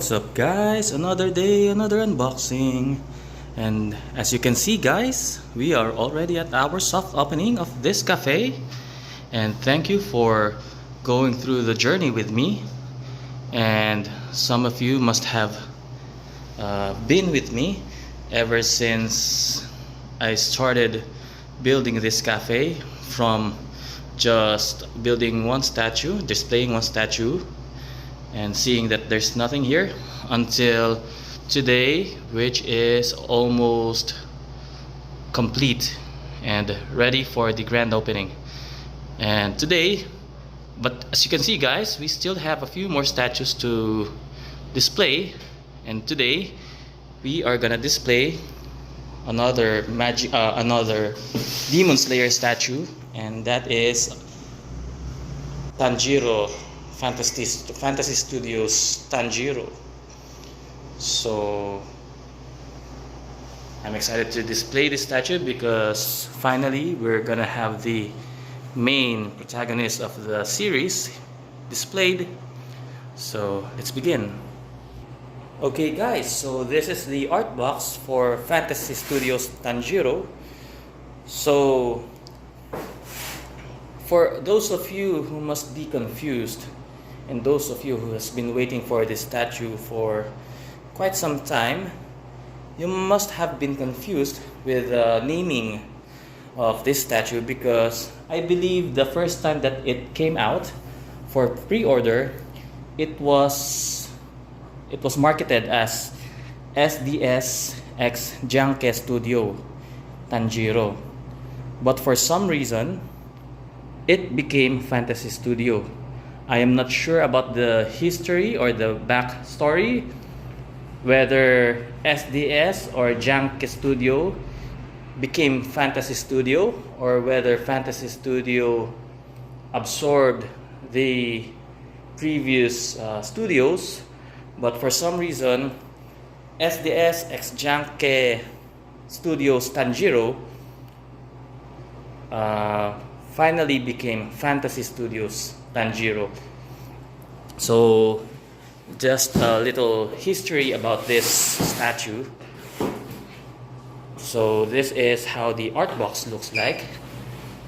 What's up guys, another day, another unboxing, and as you can see guys, we are already at our soft opening of this cafe, and thank you for going through the journey with me. And some of you must have been with me ever since I started building this cafe, from just building one statue, displaying one statue and seeing that there's nothing here, until today, which is almost complete and ready for the grand opening. And today, but as you can see guys, we still have a few more statues to display, and today we are gonna display another another Demon Slayer statue, and that is Tanjiro Fantasy Studios Tanjiro. So I'm excited to display this statue because finally we're gonna have the main protagonist of the series displayed. So let's begin. Okay guys, so this is the art box for Fantasy Studios Tanjiro. So for those of you who must be confused, and those of you who has been waiting for this statue for quite some time, you must have been confused with the naming of this statue, because I believe the first time that it came out for pre-order, it was marketed as SDS X Janke Studio Tanjiro, but for some reason it became Fantasy Studio. I am not sure about the history or the backstory, whether SDS or Janke Studio became Fantasy Studio, or whether Fantasy Studio absorbed the previous studios. But for some reason, SDS x Janke Studios Tanjiro finally became Fantasy Studios Tanjiro. So just a little history about this statue. So this is how the art box looks like.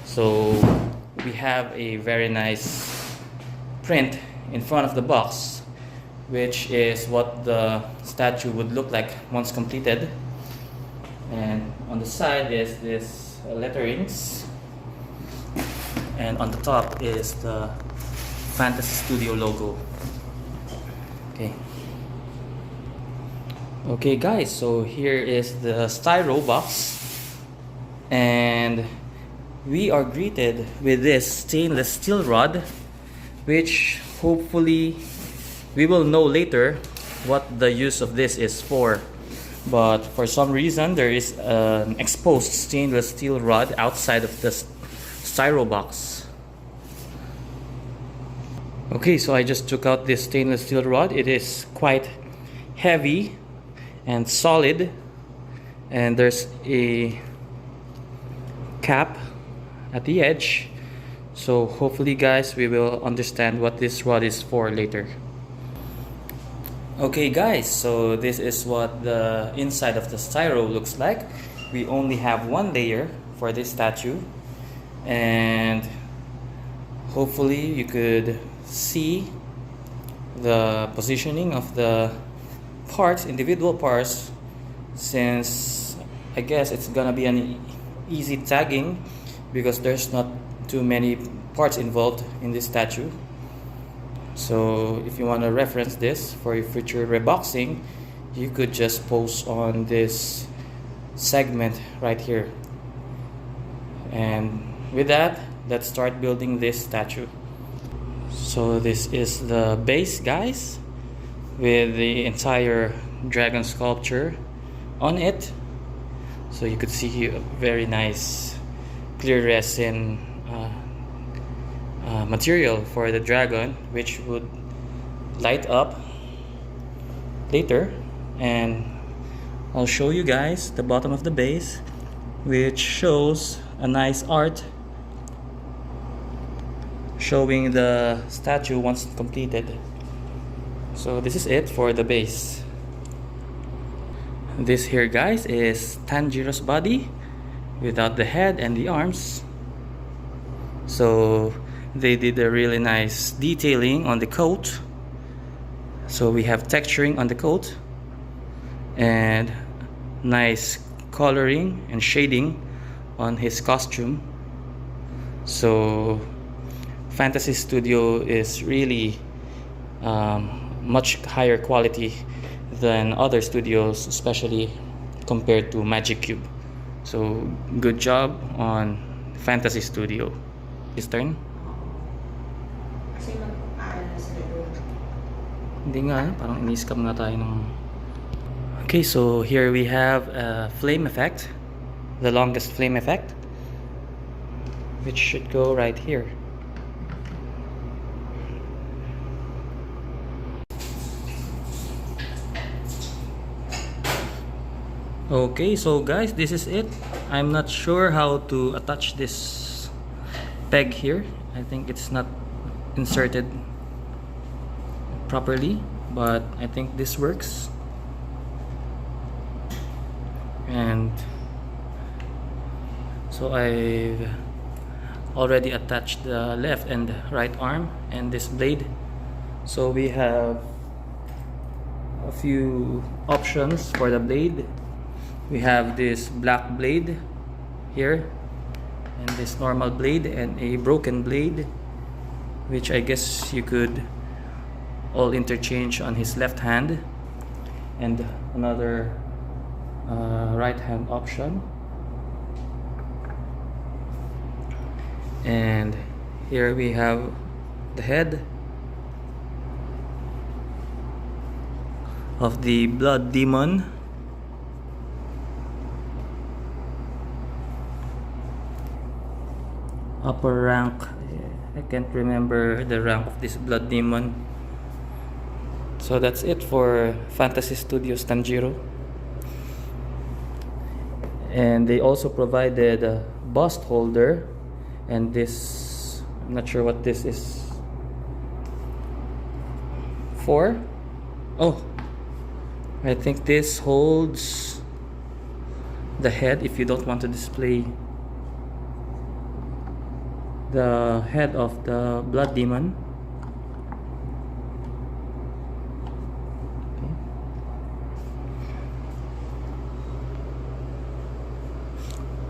So we have a very nice print in front of the box, which is what the statue would look like once completed. And on the side is this letterings, and on the top is the Fantasy Studio logo. Okay guys, so here is the styro box, and we are greeted with this stainless steel rod, which hopefully we will know later what the use of this is for. But for some reason there is an exposed stainless steel rod outside of the styro box. Okay, so I just took out this stainless steel rod. It is quite heavy and solid, and there's a cap at the edge. So hopefully guys, we will understand what this rod is for later. Okay guys, so this is what the inside of the styro looks like. We only have one layer for this statue, and hopefully you could see the positioning of the parts, individual parts, since I guess it's gonna be an easy tagging because there's not too many parts involved in this statue. So if you want to reference this for your future reboxing, you could just post on this segment right here. And with that, let's start building this statue. So this is the base guys, with the entire dragon sculpture on it. So you could see a very nice clear resin material for the dragon, which would light up later. And I'll show you guys the bottom of the base, which shows a nice art showing the statue once completed. So this is it for the base. This here, guys, is Tanjiro's body without the head and the arms. So they did a really nice detailing on the coat. So we have texturing on the coat and nice coloring and shading on his costume. So Fantasy Studio is really much higher quality than other studios, especially compared to Magic Cube. So good job on Fantasy Studio. His turn. Kasi mag-aaral na sila doon. Hindi nga, parang ini-scam nga tayo ng... Okay, so here we have a flame effect, the longest flame effect, which should go right here. Okay, so guys, this is it. I'm not sure how to attach this peg here. I think it's not inserted properly, but I think this works. And so I've already attached the left and right arm and this blade. So we have a few options for the blade. We have this black blade here, and this normal blade, and a broken blade, which I guess you could all interchange on his left hand, and another right hand option. And here we have the head of the blood demon. Upper rank, I can't remember the rank of this blood demon. So that's it for Fantasy Studios Tanjiro. And they also provided a bust holder, and this, I'm not sure what this is for. Oh, I think this holds the head if you don't want to display the head of the blood demon. Okay.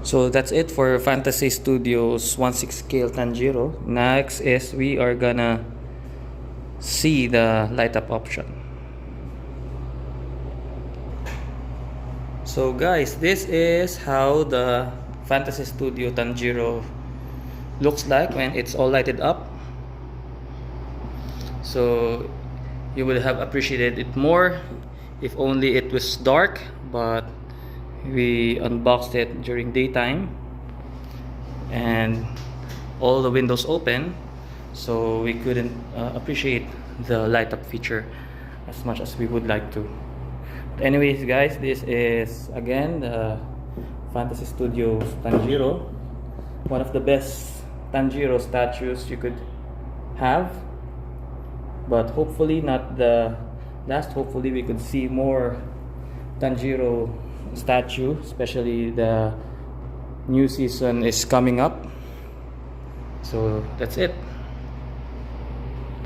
So that's it for Fantasy Studios 1/6 scale Tanjiro. Next is we are gonna see the light up option. So guys, this is how the Fantasy Studio Tanjiro looks like when it's all lighted up. So you would have appreciated it more if only it was dark, but we unboxed it during daytime and all the windows open, so we couldn't appreciate the light up feature as much as we would like to. But anyways guys, this is again the Fantasy Studios Tanjiro, one of the best Tanjiro statues you could have, but hopefully not the last. Hopefully we could see more Tanjiro statue, especially the new season is coming up. So that's it.